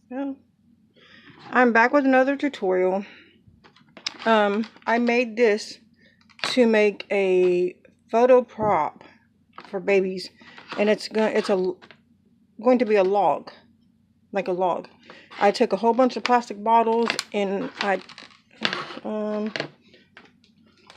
Well, I'm back with another tutorial. I made this to make a photo prop for babies, and it's going to be a log, like a log. I took a whole bunch of plastic bottles and I hold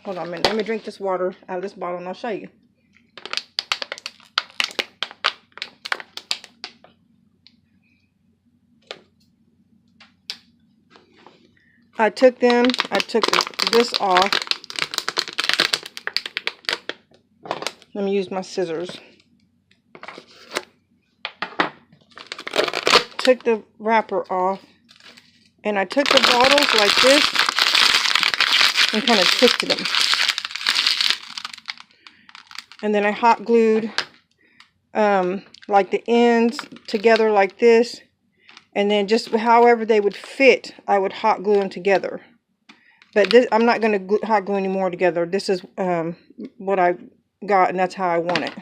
on a minute. Let me drink this water out of this bottle and I'll show you. I took this off. Let me use my scissors. Took the wrapper off, and I took the bottles like this and kind of twisted them. And then I hot glued like the ends together like this, and then just however they would fit, I would hot glue them together. But this, I'm not going to hot glue any more together. This is what I got, and that's how I want it.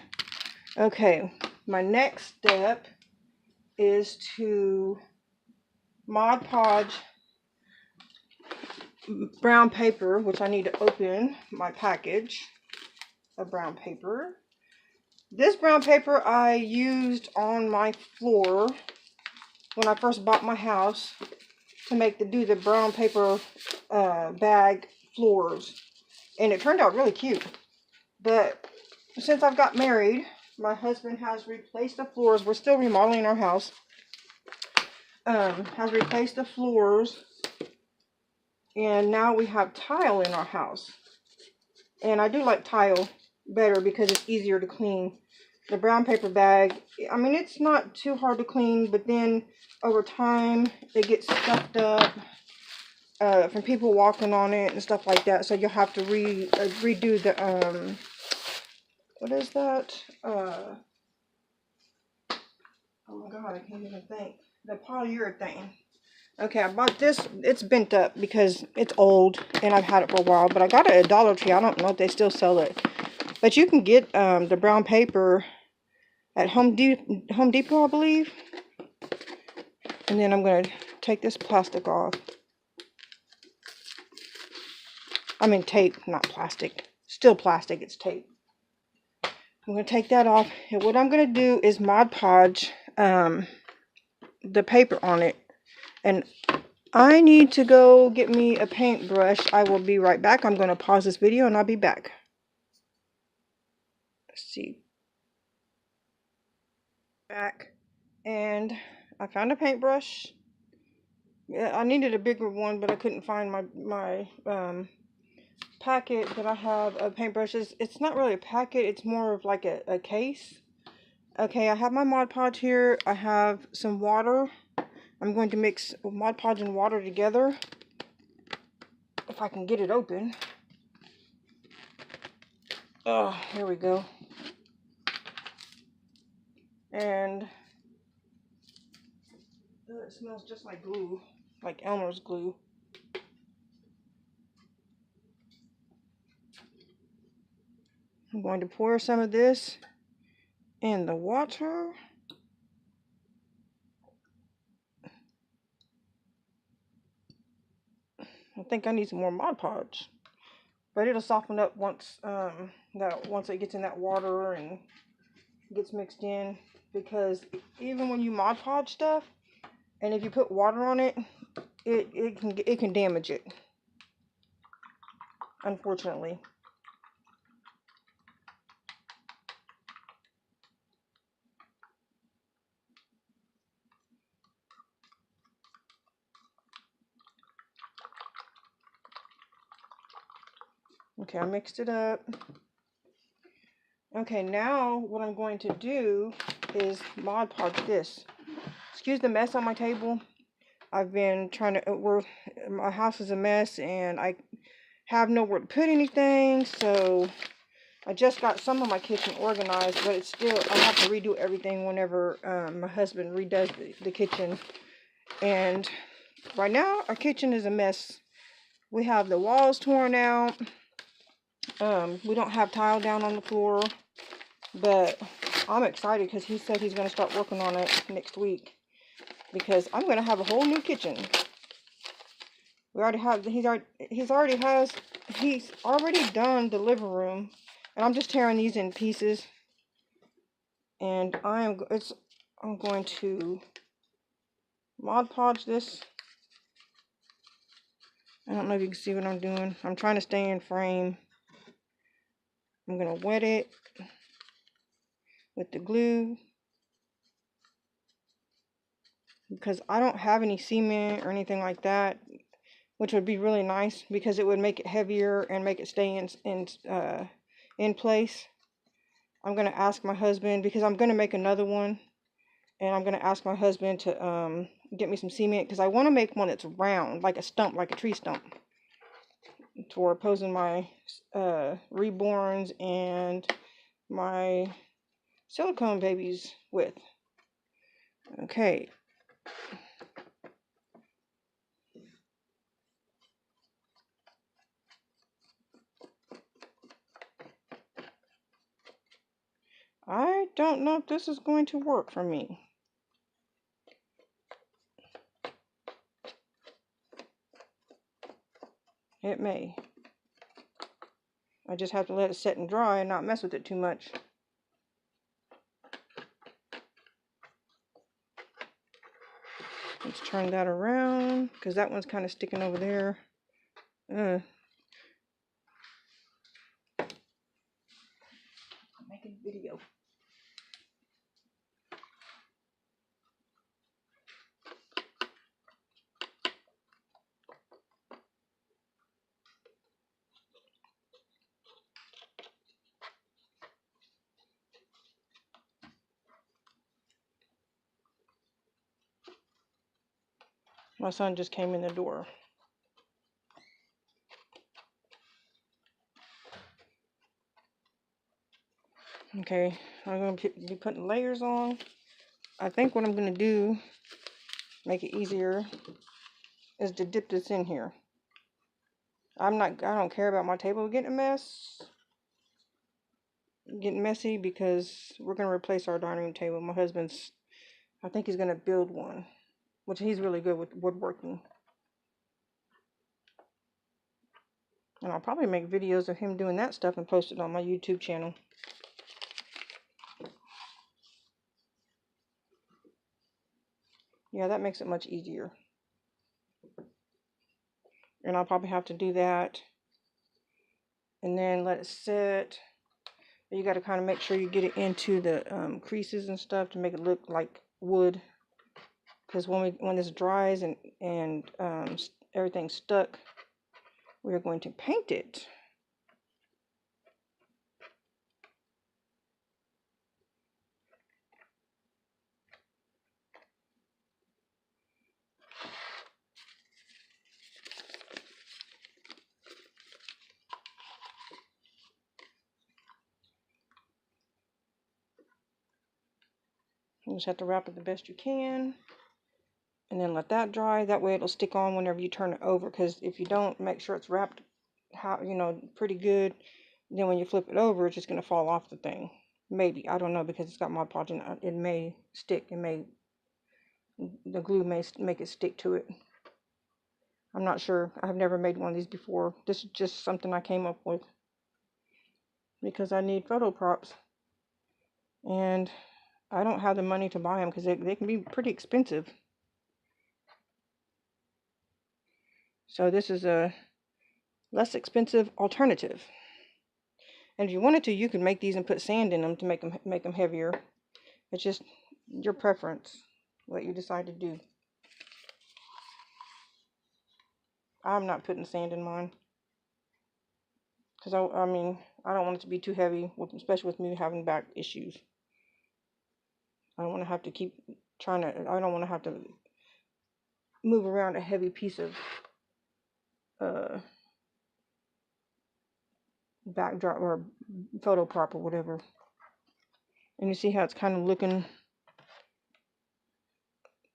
Okay, my next step is to Mod Podge brown paper, which I need to open my package of brown paper. This brown paper I used on my floor when I first bought my house to do the brown paper bag floors, and it turned out really cute. But since I've got married, my husband has replaced the floors. We're still remodeling our house. Has replaced the floors, and now we have tile in our house. And I do like tile better because it's easier to clean. The brown paper bag, I mean, it's not too hard to clean, but then over time it gets stuffed up from people walking on it and stuff like that. So you'll have to redo the what is that? Oh my god, I can't even think. The polyurethane. Okay, I bought this. It's bent up because it's old and I've had it for a while, but I got it at Dollar Tree. I don't know if they still sell it. But you can get the brown paper at Home Depot, I believe. And then I'm going to take this plastic off. I mean tape, not plastic. Still plastic, it's tape. I'm going to take that off. And what I'm going to do is Mod Podge the paper on it. And I need to go get me a paintbrush. I will be right back. I'm going to pause this video and I'll be back. Let's see. Back. And I found a paintbrush. Yeah, I needed a bigger one, but I couldn't find my packet that I have of paintbrushes. It's not really a packet. It's more of like a case. Okay, I have my Mod Podge here. I have some water. I'm going to mix Mod Podge and water together. If I can get it open. Oh, here we go. And it smells just like glue, like Elmer's glue. I'm going to pour some of this in the water. I think I need some more Mod Podge, but it'll soften up once once it gets in that water and gets mixed in. Because even when you Mod Podge stuff, and if you put water on it, it can damage it. Unfortunately. Okay, I mixed it up. Okay, now what I'm going to do is Mod Podge this. Excuse the mess on my table. I've been trying to, my house is a mess and I have nowhere to put anything, so I just got some of my kitchen organized, but it's still, I have to redo everything whenever my husband redoes the kitchen. And right now, our kitchen is a mess. We have the walls torn out. We don't have tile down on the floor, but I'm excited because he said he's going to start working on it next week. because I'm gonna have a whole new kitchen. We already have, he's already done the living room, and I'm just tearing these in pieces. And I'm going to Mod Podge this. I don't know if you can see what I'm doing. I'm trying to stay in frame. I'm gonna wet it with the glue because I don't have any cement or anything like that, which would be really nice because it would make it heavier and make it stay in place. I'm gonna ask my husband, because I'm gonna make another one, and I'm gonna ask my husband to get me some cement, because I want to make one that's round, like a stump, like a tree stump, for posing my reborns and my silicone babies with. Okay. I don't know if this is going to work for me. It may. I just have to let it set and dry and not mess with it too much. Let's turn that around, because that one's kind of sticking over there. Making a video. My son just came in the door. Okay, I'm going to be putting layers on. I think what I'm going to do, make it easier, is to dip this in here. I don't care about my table getting messy, because we're going to replace our dining room table. My husband's, I think he's going to build one, which he's really good with woodworking. And I'll probably make videos of him doing that stuff and post it on my YouTube channel. Yeah, that makes it much easier. And I'll probably have to do that and then let it sit. You got to kind of make sure you get it into the creases and stuff to make it look like wood. Because when this dries and everything's stuck, we're going to paint it. You just have to wrap it the best you can, and then let that dry. That way it'll stick on whenever you turn it over, because if you don't make sure it's wrapped pretty good, then when you flip it over, it's just going to fall off the thing. Maybe, I don't know, because it's got Mod Podge in it. It may stick. The glue may make it stick to it. I'm not sure. I've never made one of these before. This is just something I came up with because I need photo props, and I don't have the money to buy them because they can be pretty expensive. So this is a less expensive alternative. And if you wanted to, you could make these and put sand in them to make them heavier. It's just your preference, what you decide to do. I'm not putting sand in mine because I don't want it to be too heavy, especially with me having back issues. I don't want to have to keep I don't want to have to move around a heavy piece of backdrop or photo prop or whatever. And you see how it's kind of looking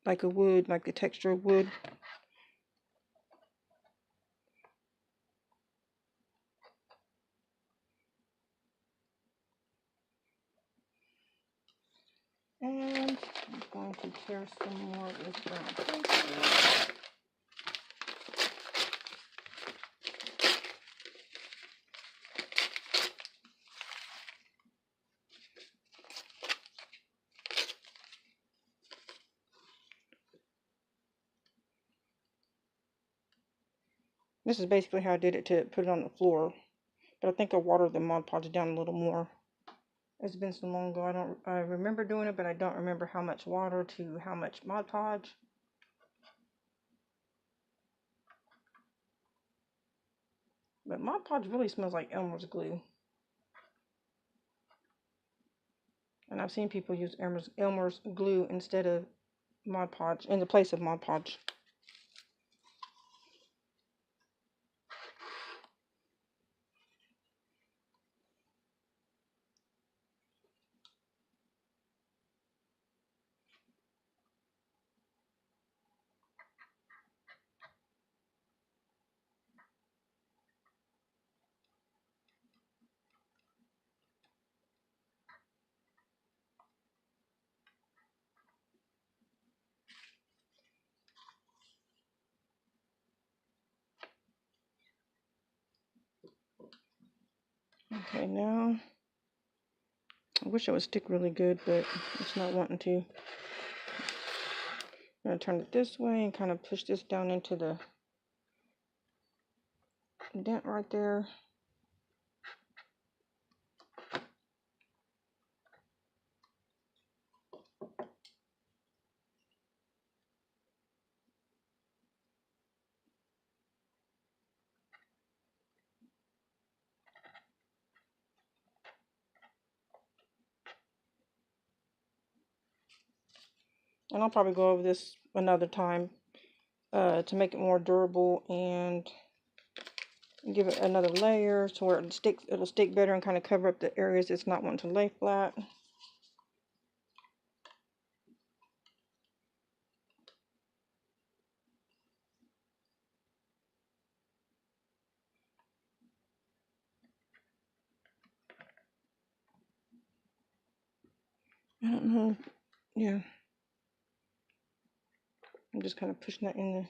like a wood, like the texture of wood. And I'm going to tear There's some more of this brown paper. This is basically how I did it to put it on the floor. But I think I watered the Mod Podge down a little more. It's been so long ago, I remember doing it, but I don't remember how much water to how much Mod Podge. But Mod Podge really smells like Elmer's glue. And I've seen people use Elmer's glue instead of Mod Podge, in the place of Mod Podge. Okay, now, I wish it would stick really good, but it's not wanting to. I'm going to turn it this way and kind of push this down into the dent right there. And I'll probably go over this another time to make it more durable and give it another layer so where it'll stick better and kind of cover up the areas it's not wanting to lay flat. I don't know. Yeah. I'm just kind of pushing that in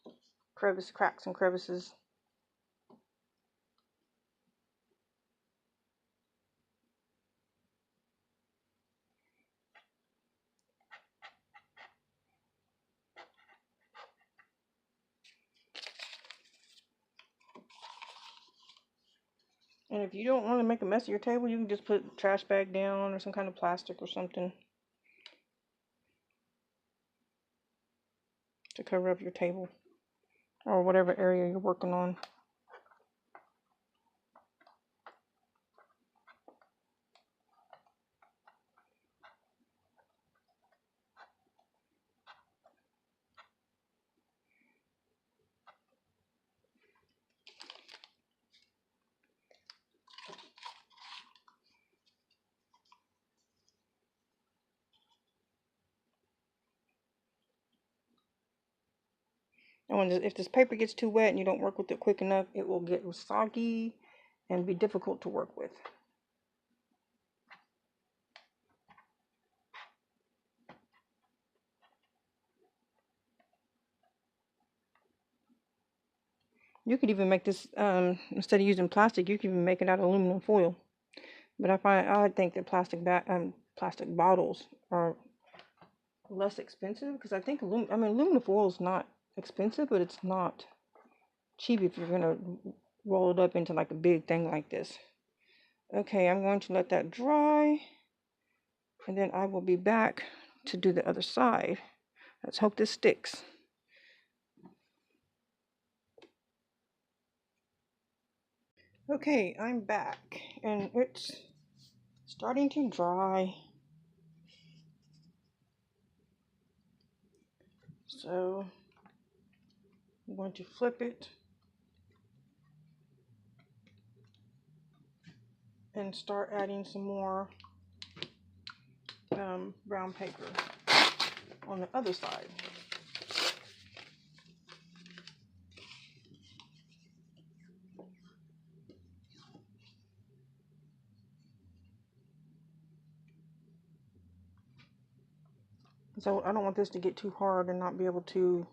the cracks and crevices. And if you don't want to make a mess of your table, you can just put a trash bag down or some kind of plastic or something to cover up your table or whatever area you're working on. And if this paper gets too wet and you don't work with it quick enough, it will get soggy and be difficult to work with. You could even make this, instead of using plastic, you can even make it out of aluminum foil. But I think that plastic bottles are less expensive because I think aluminum foil is not expensive, but it's not cheap if you're gonna roll it up into like a big thing like this. Okay, I'm going to let that dry, and then I will be back to do the other side. Let's hope this sticks. Okay, I'm back, and it's starting to dry. So I'm going to flip it and start adding some more brown paper on the other side. So I don't want this to get too hard and not be able to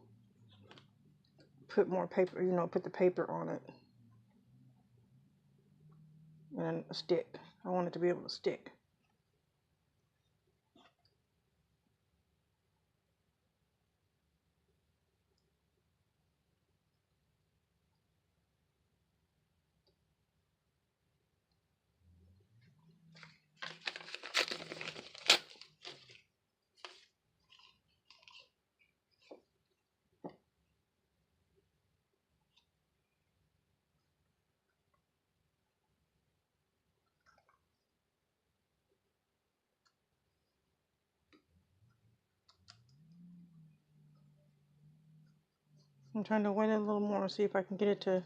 put more paper, put the paper on it. And a stick. I want it to be able to stick. I'm trying to wet it a little more, see if I can get it to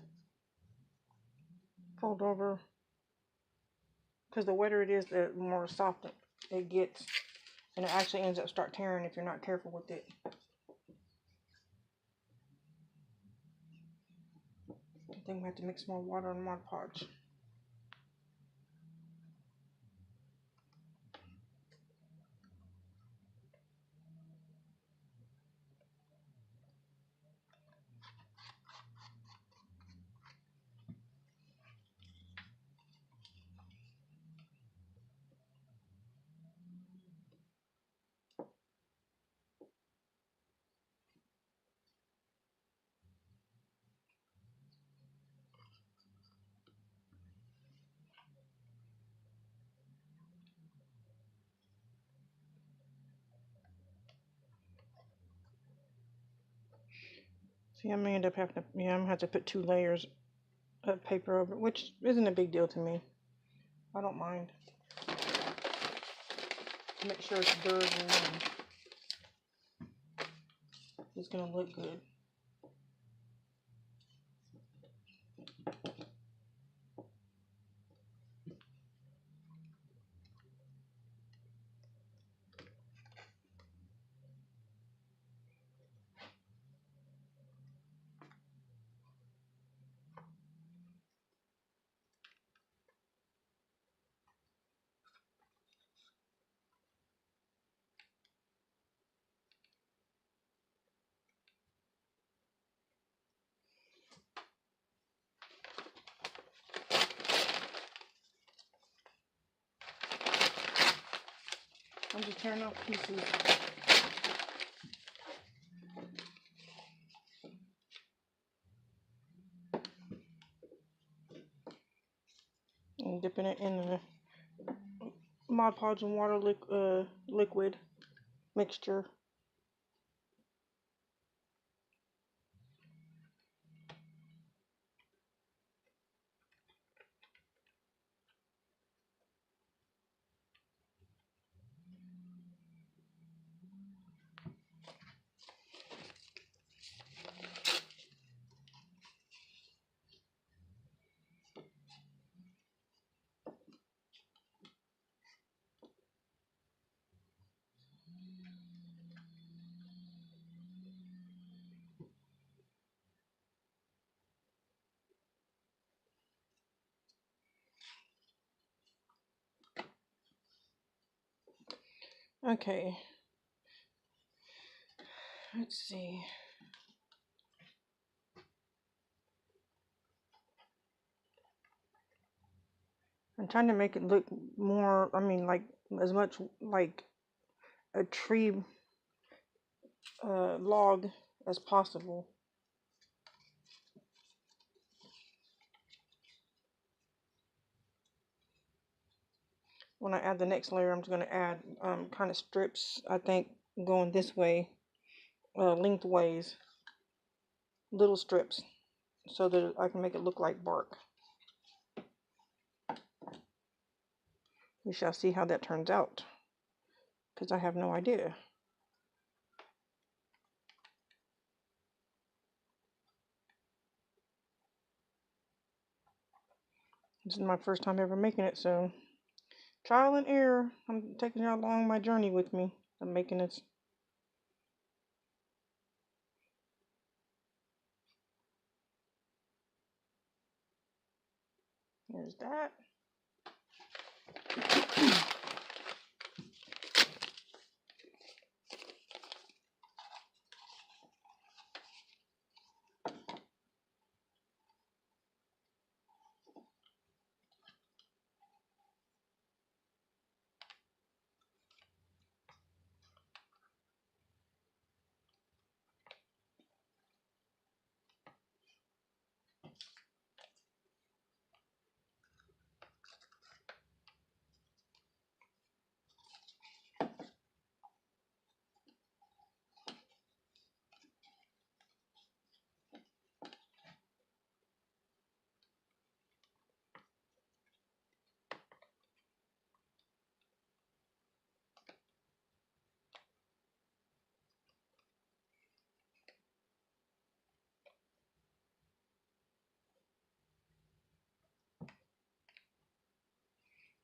fold over. Because the wetter it is, the more soft it gets. And it actually ends up start tearing if you're not careful with it. I think we have to mix more water in Mod Podge. See, I may end up having to, I'm gonna have to put 2 layers of paper over it, which isn't a big deal to me. I don't mind. Make sure it's durable and it's gonna look good. I'm just tearing off pieces. And dipping it in the Mod Podge and water liquid mixture. Okay. Let's see. I'm trying to make it look more, like as much like a tree log as possible. When I add the next layer, I'm just going to add kind of strips, I think, going this way, lengthways, little strips, so that I can make it look like bark. We shall see how that turns out, because I have no idea. This is my first time ever making it, so trial and error. I'm taking you along my journey with me. I'm making this. There's that.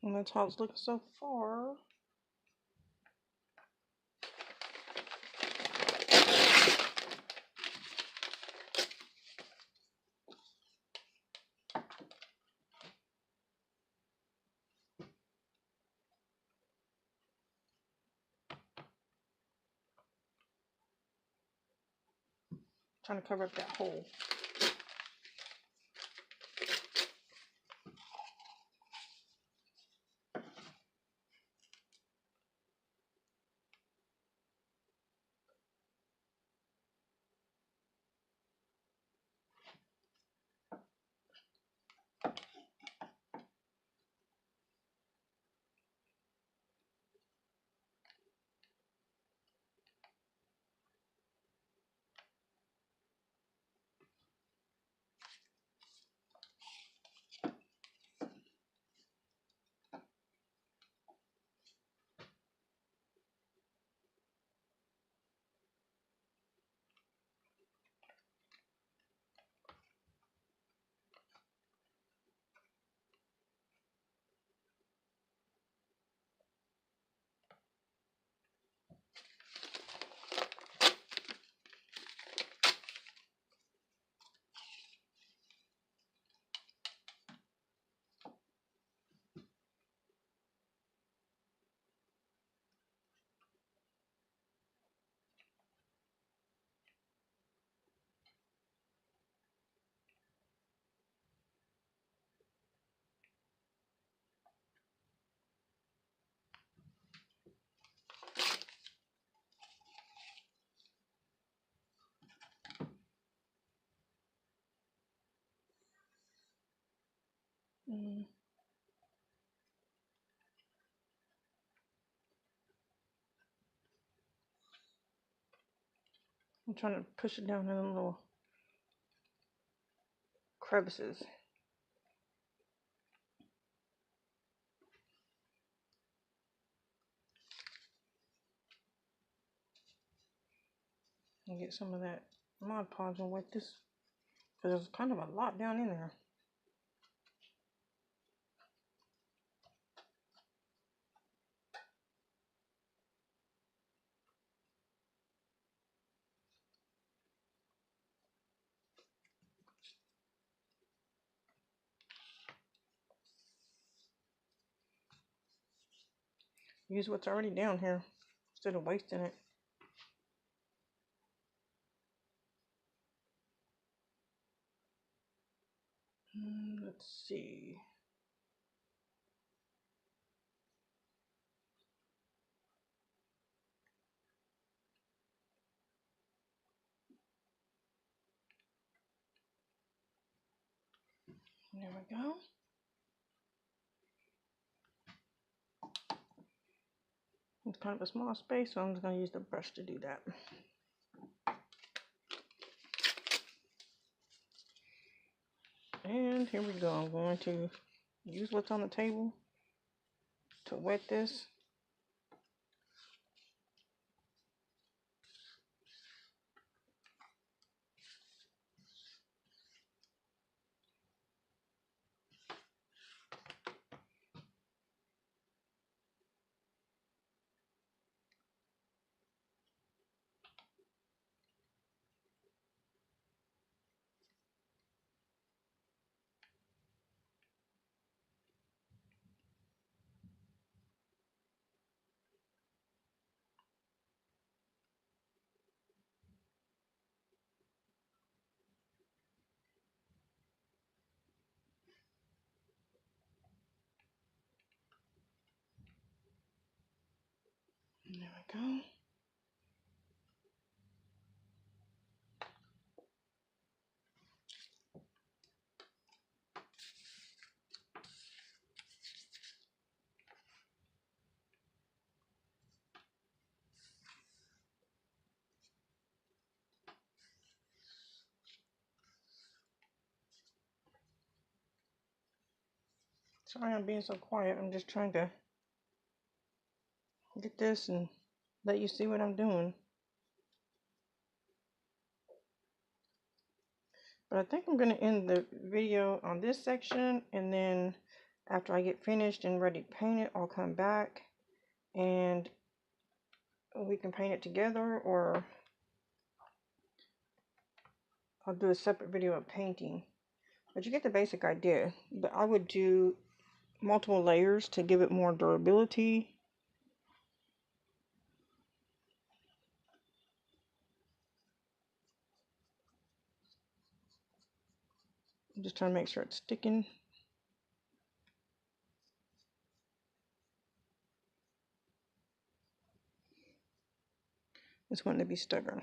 And that's how it's looking so far. Trying to cover up that hole. I'm trying to push it down in the little crevices. And get some of that Mod Podge and wet this, because there's kind of a lot down in there. Use what's already down here instead of wasting it. Let's see. There we go. It's kind of a small space, so I'm just going to use the brush to do that. And here we go. I'm going to use what's on the table to wet this. There we go. Sorry I'm being so quiet. I'm just trying to get this and let you see what I'm doing. But I think I'm going to end the video on this section, and then After I get finished and ready to paint it, I'll come back and we can paint it together, or I'll do a separate video of painting. But you get the basic idea. But I would do multiple layers to give it more durability. I'm just trying to make sure it's sticking. It's going to be stubborn.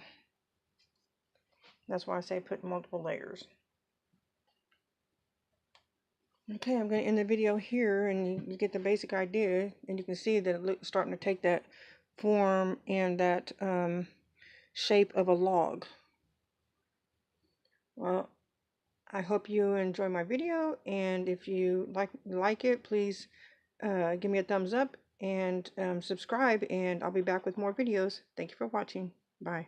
That's why I say put multiple layers. Okay, I'm going to end the video here, and you get the basic idea, and you can see that it's starting to take that form and that shape of a log. Well, I hope you enjoy my video, and if you like it, please give me a thumbs up and subscribe, and I'll be back with more videos. Thank you for watching. Bye.